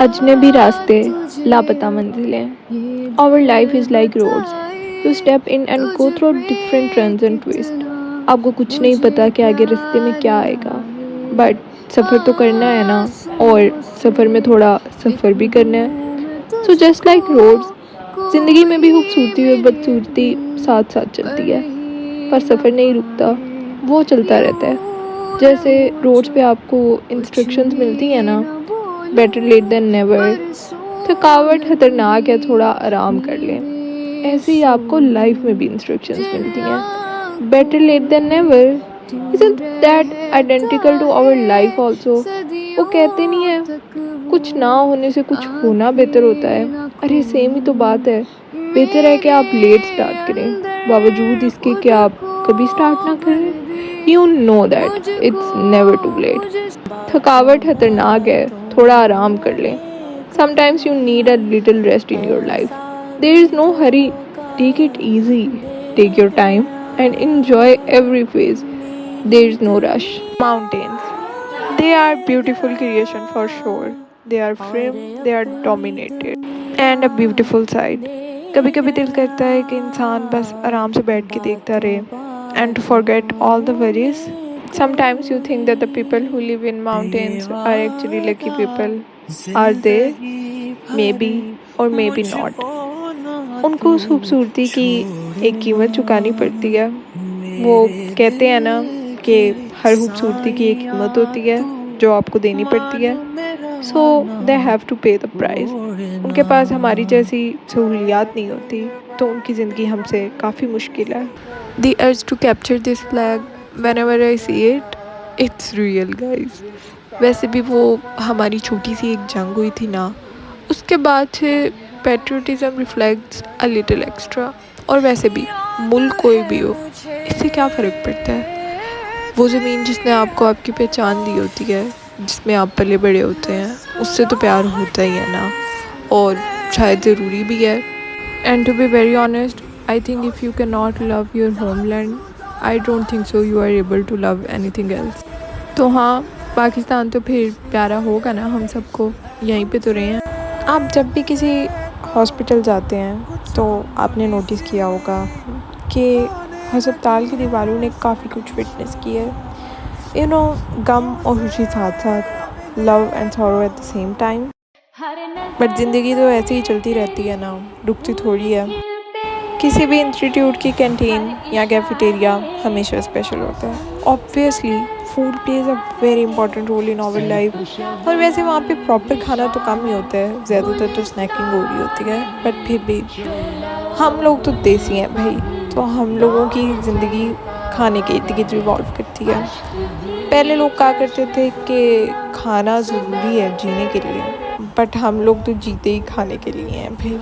अजनबी रास्ते, लापता मंजिलें. Our life is like roads. You step in and go through different turns and twists. आपको कुछ नहीं पता कि आगे रास्ते में क्या आएगा, बट सफ़र तो करना है ना, और सफ़र में थोड़ा सफ़र भी करना है. सो जस्ट लाइक रोड्स, ज़िंदगी में भी खूबसूरती और बदसूरती साथ साथ चलती है, पर सफ़र नहीं रुकता, वो चलता रहता है. जैसे रोड्स पे आपको इंस्ट्रक्शंस मिलती हैं ना, बेटर लेट देन नेवर. थकावट खतरनाक है, थोड़ा आराम कर लें. ऐसे ही आपको लाइफ में भी इंस्ट्रक्शंस मिलती हैं, better late than never. Isn't that identical to our life also? वो कहते नहीं है, कुछ ना होने से कुछ होना बेहतर होता है. अरे सेम ही तो बात है. बेहतर है कि आप लेट स्टार्ट करें, बावजूद इसके कि आप कभी स्टार्ट ना करें. You know that it's never too late. थकावट खतरनाक है, थोड़ा आराम कर लें. Sometimes you need a little rest in your life. There is no hurry. Take it easy, take your time and enjoy every phase. There is no rush. Mountains. They are beautiful creation for sure. They are firm, they are dominated. And a beautiful sight. कभी कभी दिल करता है कि इंसान बस आराम से बैठ के देखता रहे. And to forget all the worries. Sometimes you think that the people who live in mountains are actually lucky people. Are they? Maybe or maybe not. उनको उस खूबसूरती की एक कीमत चुकानी पड़ती है. वो कहते हैं ना कि हर खूबसूरती की एक कीमत होती है जो आपको देनी पड़ती है. सो दे हैव टू पे द प्राइस. उनके पास हमारी जैसी सहूलियात नहीं होती, तो उनकी ज़िंदगी हमसे काफ़ी मुश्किल है. The urge to capture this flag whenever I see it, it's real guys. वैसे भी वो हमारी छोटी सी एक जंग हुई थी ना, उसके बाद से पेट्रियोटिज़म रिफ्लेक्ट्स अ लिटिल एक्स्ट्रा. और वैसे भी मुल्क कोई भी हो, इससे क्या फ़र्क पड़ता है. वो ज़मीन जिसने आपको आपकी पहचान दी होती है, जिसमें आप पले बड़े होते हैं, उससे तो प्यार होता ही है ना, और शायद ज़रूरी भी है. And to be very honest, I think if you can not love your homeland, I don't think so you are able to love anything else. तो हाँ, पाकिस्तान तो फिर प्यारा होगा ना हम सबको, यहीं पे तो रहे हैं. आप जब भी किसी हॉस्पिटल जाते हैं तो आपने नोटिस किया होगा कि हस्पताल की दीवारों ने काफ़ी कुछ विटनेस किया है. यू नो, गम और खुशी साथ साथ, love and sorrow at the same time. But ज़िंदगी तो ऐसे ही चलती रहती है ना, रुकती थोड़ी है. किसी भी इंस्टीट्यूट की कैंटीन या कैफेटेरिया हमेशा स्पेशल होता है. Obviously food plays a very important role in our life. और वैसे वहाँ पे प्रॉपर खाना तो कम ही होता है, ज़्यादातर तो स्नैकिंग हो रही होती है. बट फिर भी हम लोग तो देसी हैं भाई, तो हम लोगों की ज़िंदगी खाने के इर्द गिर्द रिवॉल्व करती है. पहले लोग कहा करते थे कि खाना ज़रूरी है जीने के लिए, बट हम लोग तो जीते ही खाने के लिए हैं भाई.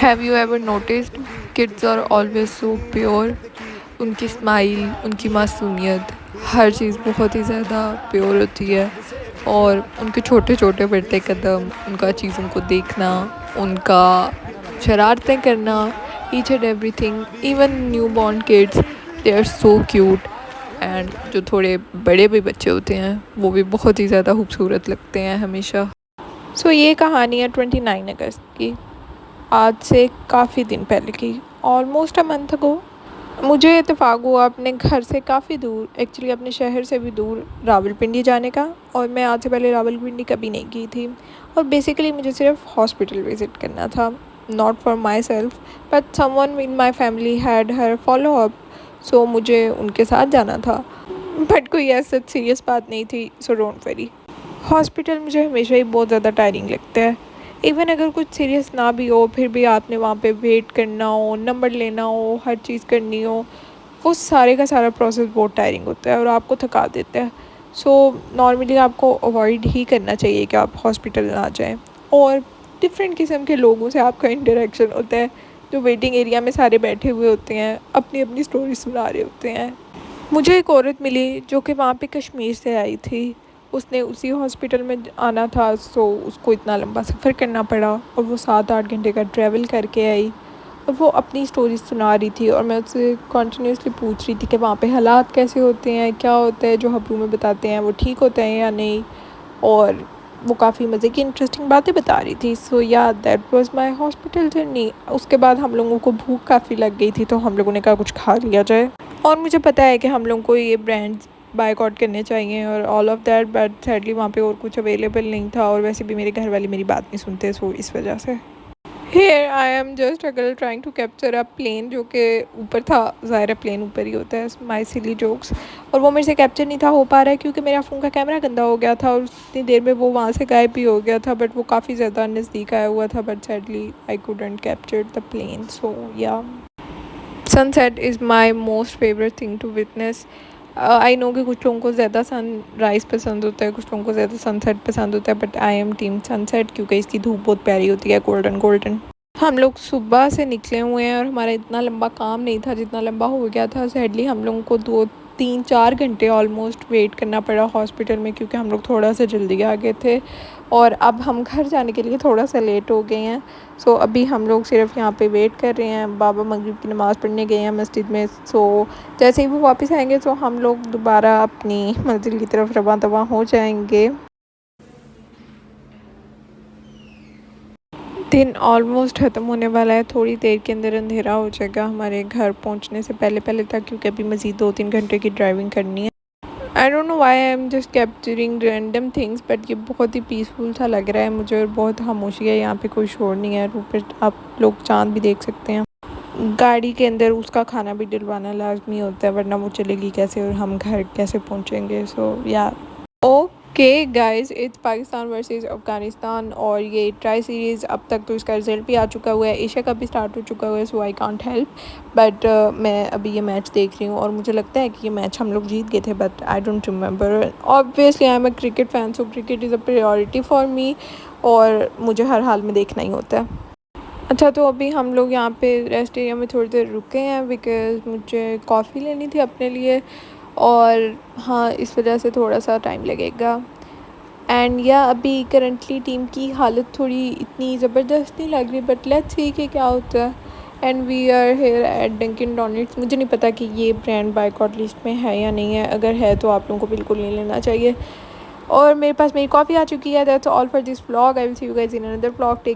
Have you ever noticed, kids are always so pure. उनकी स्माइल, उनकी मासूमियत, हर चीज़ बहुत ही ज़्यादा प्योर होती है. और उनके छोटे छोटे बढ़ते कदम, उनका चीज़ों को देखना, उनका शरारतें करना, each and everything. Even new born kids, they are so cute. And जो थोड़े बड़े भी बच्चे होते हैं, वो भी बहुत ही ज़्यादा खूबसूरत लगते हैं हमेशा. सो ये कहानी है 29 अगस्त की, आज से काफ़ी दिन पहले की, ऑलमोस्ट अ मंथ अगो. मुझे इत्तेफाक हुआ अपने घर से काफ़ी दूर, एक्चुअली अपने शहर से भी दूर, रावलपिंडी जाने का. और मैं आज से पहले रावलपिंडी कभी नहीं गई थी. और बेसिकली मुझे सिर्फ हॉस्पिटल विज़िट करना था, not for myself, but someone in my family had her follow up. So मुझे उनके साथ जाना था, बट कोई ऐसा सीरियस बात नहीं थी. So don't worry. हॉस्पिटल मुझे हमेशा ही बहुत ज़्यादा टायरिंग लगता है. इवन अगर कुछ सीरियस ना भी हो, फिर भी आपने वहाँ पे वेट करना हो, नंबर लेना हो, हर चीज़ करनी हो, वो सारे का सारा प्रोसेस बहुत टायरिंग होता है और आपको थका देता है. सो नॉर्मली आपको अवॉइड ही करना चाहिए कि आप हॉस्पिटल ना जाएं. और डिफरेंट किस्म के लोगों से आपका इंटरेक्शन होता है, जो वेटिंग एरिया में सारे बैठे हुए होते हैं, अपनी अपनी स्टोरी सुना रहे होते हैं. मुझे एक औरत मिली जो कि वहाँ पे कश्मीर से आई थी. उसने उसी हॉस्पिटल में आना था, सो उसको इतना लंबा सफ़र करना पड़ा और वो 7-8 घंटे का ट्रैवल करके आई. और वो अपनी स्टोरी सुना रही थी और मैं उससे कॉन्टीन्यूसली पूछ रही थी कि वहाँ पे हालात कैसे होते हैं, क्या होता है जो हब्रू में बताते हैं वो ठीक होता है या नहीं. और वो काफ़ी मज़े की इंटरेस्टिंग बातें बता रही थी। सो या that was my hospital journey. उसके बाद हम लोगों को भूख काफ़ी लग गई थी, तो हम लोगों ने कहा कुछ खा लिया जाए। और मुझे पता है कि हम लोगों को ये ब्रांड्स बायकॉट करने चाहिए और all of that, but sadly वहाँ पे और कुछ अवेलेबल नहीं था, और वैसे भी मेरे घर वाले मेरी बात नहीं सुनते, सो इस वजह से हेयर आई एम जस्ट अगर trying to capture a plane जो कि ऊपर था। ज़ाहिर प्लेन ऊपर ही होता है, माई सिली जोक्स। और वो मेरे से कैप्चर नहीं था हो पा रहा है क्योंकि मेरा फ़ोन का कैमरा गंदा हो गया था, और उतनी देर में वो वहाँ से गायब भी हो गया था, बट वो काफ़ी ज़्यादा नज़दीक आया हुआ था, but sadly I couldn't capture the plane. So yeah sunset is my most favourite thing to witness. I know कि कुछ लोगों को ज़्यादा सनराइज़ पसंद होता है, कुछ लोगों को ज़्यादा सनसेट पसंद होता है, but I am team sunset क्योंकि इसकी धूप बहुत प्यारी होती है, गोल्डन गोल्डन। हम लोग सुबह से निकले हुए हैं और हमारा इतना लंबा काम नहीं था जितना लंबा हो गया था। सैडली हम लोगों को 2-3-4 घंटे ऑलमोस्ट वेट करना पड़ा हॉस्पिटल में क्योंकि हम लोग थोड़ा सा जल्दी आ गए थे, और अब हम घर जाने के लिए थोड़ा सा लेट हो गए हैं। सो अभी हम लोग सिर्फ यहाँ पे वेट कर रहे हैं। बाबा मगरिब की नमाज़ पढ़ने गए हैं मस्जिद में। सो जैसे ही वो वापस आएंगे तो हम लोग दोबारा अपनी मंजिल की तरफ रवां दवां हो जाएंगे। दिन ऑलमोस्ट ख़त्म होने वाला है, थोड़ी देर के अंदर अंधेरा हो जाएगा हमारे घर पहुंचने से पहले पहले तक, क्योंकि अभी मज़ीद 2-3 घंटे की ड्राइविंग करनी है। I don't know why I am just capturing random things, but ये बहुत ही पीसफुल सा लग रहा है मुझे, और बहुत खामोशी है यहाँ पे, कोई शोर नहीं है। ऊपर आप लोग चाँद भी देख सकते हैं। गाड़ी के अंदर उसका खाना भी डलवाना लाजमी होता है, वरना वो चलेगी कैसे और हम घर कैसे पहुँचेंगे। सो या okay guys, it's Pakistan versus Afghanistan, और ये ट्राई सीरीज़ अब तक तो इसका रिज़ल्ट भी आ चुका हुआ है, एशिया कप भी स्टार्ट हो चुका हुआ है, सो आई कांट हेल्प, बट मैं अभी ये मैच देख रही हूँ और मुझे लगता है कि ये मैच हम लोग जीत गए थे, but I don't remember. Obviously I am a cricket fan, so cricket is a priority for me, और मुझे हर हाल में देखना ही होता है। अच्छा, तो अभी हम लोग यहाँ पे रेस्ट एरिया में थोड़ी देर रुके हैं बिकॉज़ मुझे कॉफ़ी लेनी थी अपने लिए, और हाँ, इस वजह से थोड़ा सा टाइम लगेगा। एंड या अभी करंटली टीम की हालत थोड़ी इतनी ज़बरदस्त नहीं लग रही, बट लेट्स सी कि क्या होता है। And we are here at Dunkin Donuts. मुझे नहीं पता कि ये ब्रांड बायकॉट लिस्ट में है या नहीं है, अगर है तो आप लोगों को बिल्कुल नहीं लेना चाहिए। और मेरे पास मेरी कॉफ़ी आ चुकी है। That's all for this vlog. I will see you guys in another vlog. Take